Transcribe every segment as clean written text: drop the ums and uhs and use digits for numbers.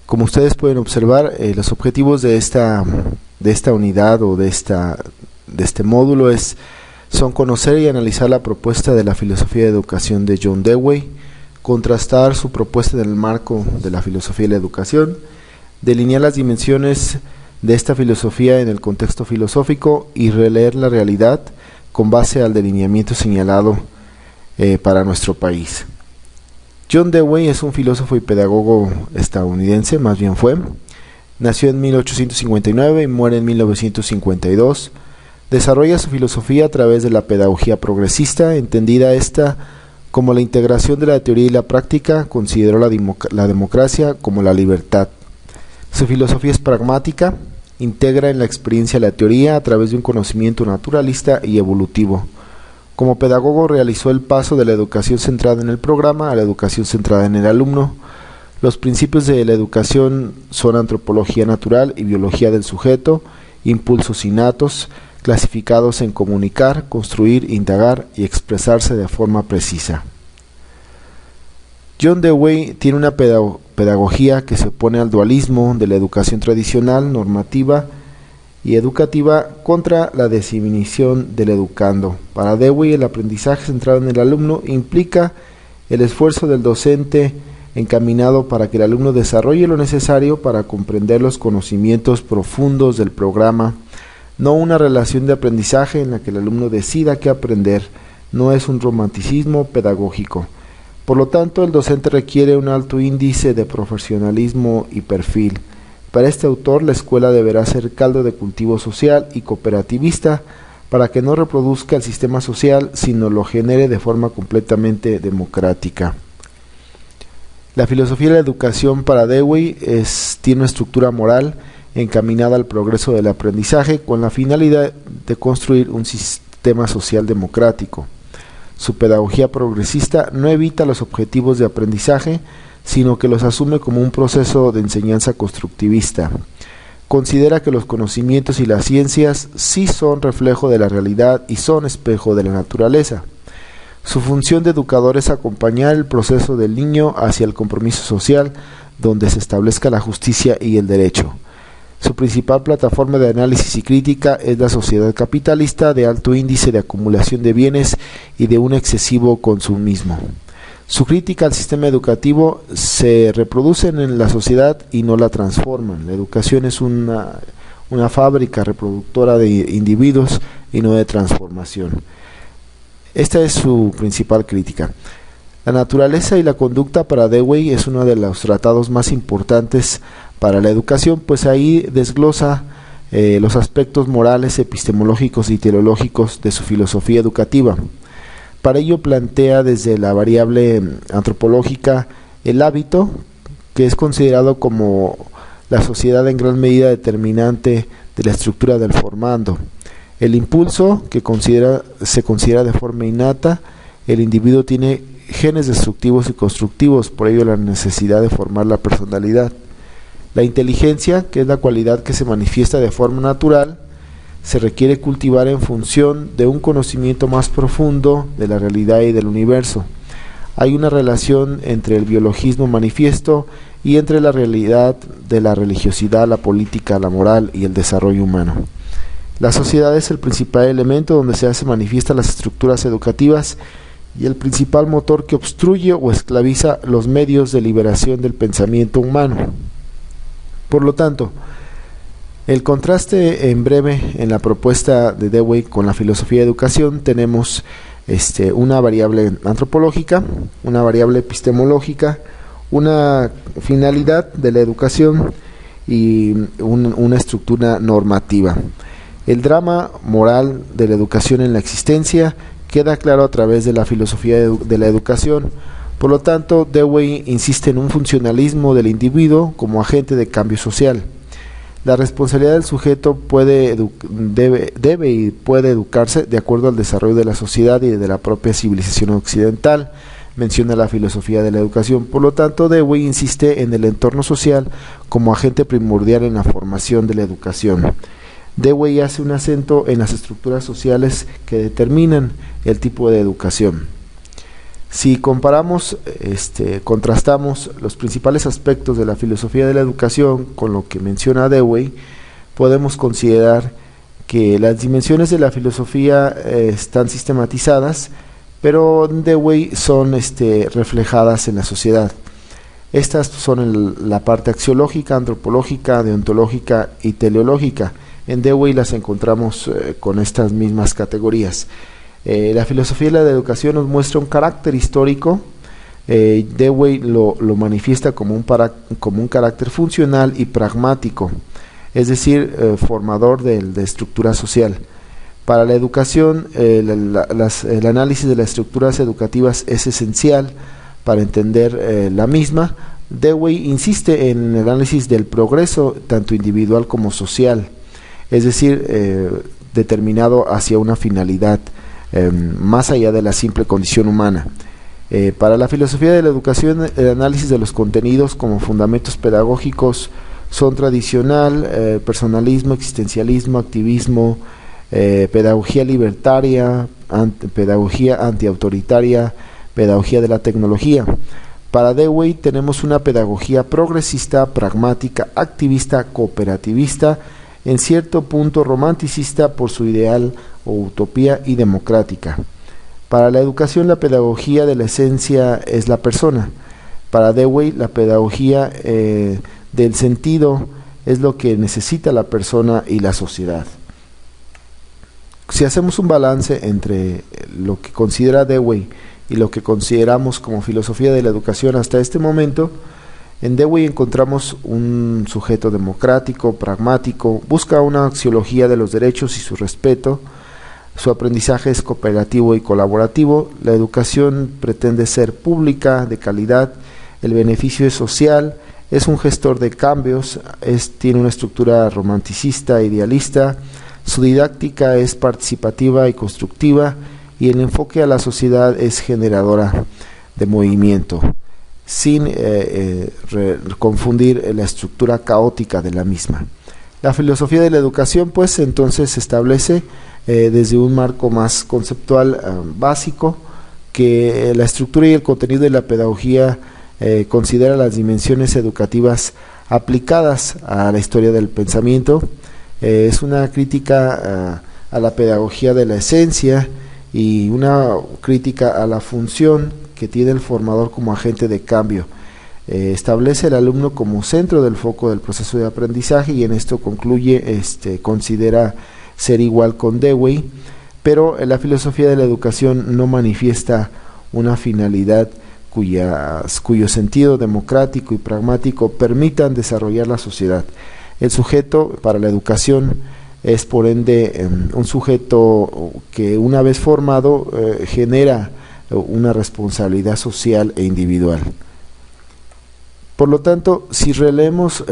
Como ustedes pueden observar, los objetivos de esta unidad o de este módulo son conocer y analizar la propuesta de la filosofía de educación de John Dewey, contrastar su propuesta en el marco de la filosofía de la educación, delinear las dimensiones de esta filosofía en el contexto filosófico y releer la realidad con base al delineamiento señalado para nuestro país. John Dewey es un filósofo y pedagogo estadounidense, más bien fue. Nació en 1859 y muere en 1952. Desarrolla su filosofía a través de la pedagogía progresista, entendida esta como la integración de la teoría y la práctica. Consideró la democracia como la libertad. Su filosofía es pragmática, integra en la experiencia la teoría a través de un conocimiento naturalista y evolutivo. Como pedagogo realizó el paso de la educación centrada en el programa a la educación centrada en el alumno. Los principios de la educación son antropología natural y biología del sujeto, impulsos innatos, clasificados en comunicar, construir, indagar y expresarse de forma precisa. John Dewey tiene una pedagogía que se opone al dualismo de la educación tradicional, normativa y educativa contra la definición del educando. Para Dewey, el aprendizaje centrado en el alumno implica el esfuerzo del docente encaminado para que el alumno desarrolle lo necesario para comprender los conocimientos profundos del programa, no una relación de aprendizaje en la que el alumno decida qué aprender. No es un romanticismo pedagógico. Por lo tanto, el docente requiere un alto índice de profesionalismo y perfil. Para este autor, la escuela deberá ser caldo de cultivo social y cooperativista para que no reproduzca el sistema social, sino lo genere de forma completamente democrática. La filosofía de la educación para Dewey tiene una estructura moral encaminada al progreso del aprendizaje con la finalidad de construir un sistema social democrático. Su pedagogía progresista no evita los objetivos de aprendizaje, sino que los asume como un proceso de enseñanza constructivista. Considera que los conocimientos y las ciencias sí son reflejo de la realidad y son espejo de la naturaleza. Su función de educador es acompañar el proceso del niño hacia el compromiso social, donde se establezca la justicia y el derecho. Su principal plataforma de análisis y crítica es la sociedad capitalista de alto índice de acumulación de bienes y de un excesivo consumismo. Su crítica al sistema educativo se reproduce en la sociedad y no la transforman. La educación es una fábrica reproductora de individuos y no de transformación. Esta es su principal crítica. La naturaleza y la conducta para Dewey es uno de los tratados más importantes para la educación, pues ahí desglosa los aspectos morales, epistemológicos y teológicos de su filosofía educativa. Para ello plantea desde la variable antropológica el hábito, que es considerado como la sociedad en gran medida determinante de la estructura del formando. El impulso, que se considera de forma innata. El individuo tiene genes destructivos y constructivos, por ello la necesidad de formar la personalidad. La inteligencia, que es la cualidad que se manifiesta de forma natural, se requiere cultivar en función de un conocimiento más profundo de la realidad y del universo. Hay una relación entre el biologismo manifiesto y entre la realidad de la religiosidad, la política, la moral y el desarrollo humano. La sociedad es el principal elemento donde se hace manifiestas las estructuras educativas y el principal motor que obstruye o esclaviza los medios de liberación del pensamiento humano. Por lo tanto, el contraste en breve en la propuesta de Dewey con la filosofía de educación, tenemos una variable antropológica, una variable epistemológica, una finalidad de la educación y una estructura normativa. El drama moral de la educación en la existencia queda claro a través de la filosofía de la educación. Por lo tanto, Dewey insiste en un funcionalismo del individuo como agente de cambio social. La responsabilidad del sujeto debe y puede educarse de acuerdo al desarrollo de la sociedad y de la propia civilización occidental, menciona la filosofía de la educación. Por lo tanto, Dewey insiste en el entorno social como agente primordial en la formación de la educación. Dewey hace un acento en las estructuras sociales que determinan el tipo de educación. Si comparamos, contrastamos los principales aspectos de la filosofía de la educación con lo que menciona Dewey, podemos considerar que las dimensiones de la filosofía están sistematizadas, pero en Dewey son reflejadas en la sociedad. Estas son la parte axiológica, antropológica, deontológica y teleológica. En Dewey las encontramos con estas mismas categorías. La filosofía de la educación nos muestra un carácter histórico. Dewey lo manifiesta como un carácter funcional y pragmático, es decir, formador de estructura social. Para la educación, el análisis de las estructuras educativas es esencial para entender la misma. Dewey insiste en el análisis del progreso, tanto individual como social, es decir, determinado hacia una finalidad más allá de la simple condición humana. Para la filosofía de la educación, el análisis de los contenidos como fundamentos pedagógicos son tradicional, personalismo, existencialismo, activismo, pedagogía libertaria, pedagogía antiautoritaria, pedagogía de la tecnología. Para Dewey tenemos una pedagogía progresista, pragmática, activista, cooperativista, en cierto punto romanticista por su ideal o utopía y democrática. Para la educación, la pedagogía de la esencia es la persona. Para Dewey, la pedagogía del sentido es lo que necesita la persona y la sociedad. Si hacemos un balance entre lo que considera Dewey y lo que consideramos como filosofía de la educación hasta este momento, en Dewey encontramos un sujeto democrático, pragmático, busca una axiología de los derechos y su respeto, su aprendizaje es cooperativo y colaborativo, la educación pretende ser pública, de calidad, el beneficio es social, es un gestor de cambios, tiene una estructura romanticista, idealista, su didáctica es participativa y constructiva, y el enfoque a la sociedad es generadora de movimiento, sin confundir la estructura caótica de la misma. La filosofía de la educación, pues, entonces se establece desde un marco más conceptual básico, que la estructura y el contenido de la pedagogía considera las dimensiones educativas aplicadas a la historia del pensamiento. Es una crítica a la pedagogía de la esencia y una crítica a la función que tiene el formador como agente de cambio. Establece al alumno como centro del foco del proceso de aprendizaje, y en esto concluye, considera ser igual con Dewey, pero la filosofía de la educación no manifiesta una finalidad cuyo sentido democrático y pragmático permitan desarrollar la sociedad. El sujeto para la educación es, por ende, un sujeto que, una vez formado, genera una responsabilidad social e individual. Por lo tanto, si releemos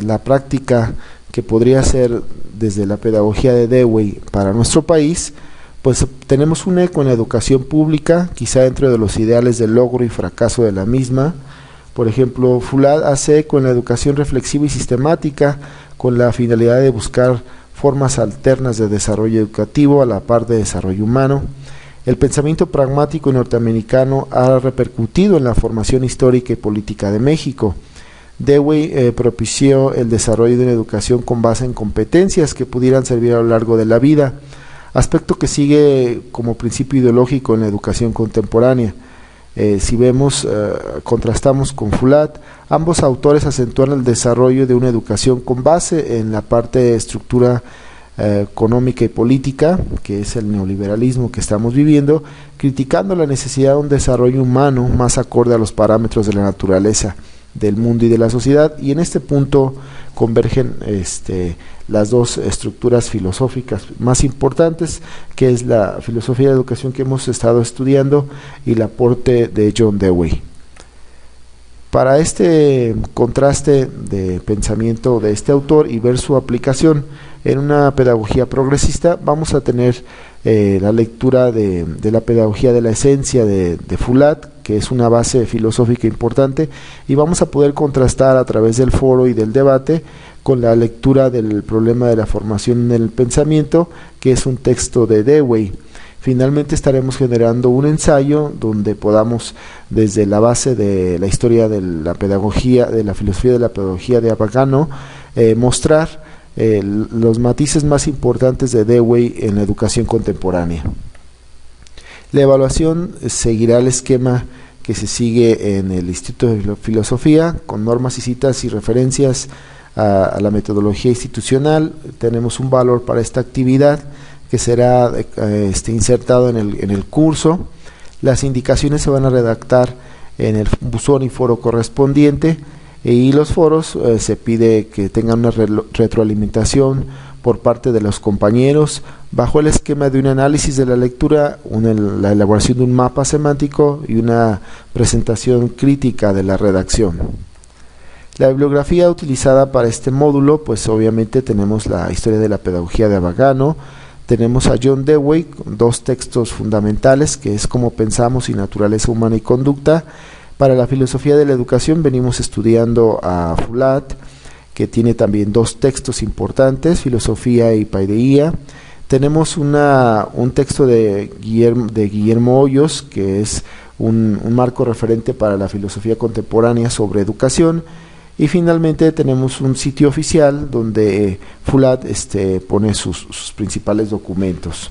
la práctica que podría ser desde la pedagogía de Dewey para nuestro país, pues tenemos un eco en la educación pública, quizá dentro de los ideales de logro y fracaso de la misma. Por ejemplo, Foulad hace eco en la educación reflexiva y sistemática, con la finalidad de buscar formas alternas de desarrollo educativo a la par de desarrollo humano. El pensamiento pragmático norteamericano ha repercutido en la formación histórica y política de México. Dewey propició el desarrollo de una educación con base en competencias que pudieran servir a lo largo de la vida, aspecto que sigue como principio ideológico en la educación contemporánea. Si vemos, contrastamos con Foulad, ambos autores acentúan el desarrollo de una educación con base en la parte de estructura económica y política, que es el neoliberalismo que estamos viviendo, criticando la necesidad de un desarrollo humano más acorde a los parámetros de la naturaleza, del mundo y de la sociedad, y en este punto convergen las dos estructuras filosóficas más importantes, que es la filosofía de la educación que hemos estado estudiando y el aporte de John Dewey. Para este contraste de pensamiento de este autor y ver su aplicación en una pedagogía progresista, vamos a tener la lectura de la pedagogía de la esencia de Foulad, que es una base filosófica importante, y vamos a poder contrastar a través del foro y del debate con la lectura del problema de la formación en el pensamiento, que es un texto de Dewey. Finalmente estaremos generando un ensayo donde podamos, desde la base de la historia de la pedagogía, de la filosofía de la pedagogía de Abagano, mostrar los matices más importantes de Dewey en la educación contemporánea. La evaluación seguirá el esquema que se sigue en el Instituto de Filosofía, con normas y citas y referencias a la metodología institucional. Tenemos un valor para esta actividad que será insertado en el curso. Las indicaciones se van a redactar en el buzón y foro correspondiente, y los foros se pide que tengan una retroalimentación por parte de los compañeros bajo el esquema de un análisis de la lectura, la elaboración de un mapa semántico y una presentación crítica de la redacción. La bibliografía utilizada para este módulo, pues obviamente tenemos la historia de la pedagogía de Abagano. Tenemos a John Dewey con 2 textos fundamentales, que es Cómo pensamos y Naturaleza humana y conducta. Para la filosofía de la educación venimos estudiando a Foulad, que tiene también 2 textos importantes, Filosofía y Paideía. Tenemos un texto de Guillermo Hoyos, que es un marco referente para la filosofía contemporánea sobre educación. Y finalmente tenemos un sitio oficial donde Foulad pone sus principales documentos.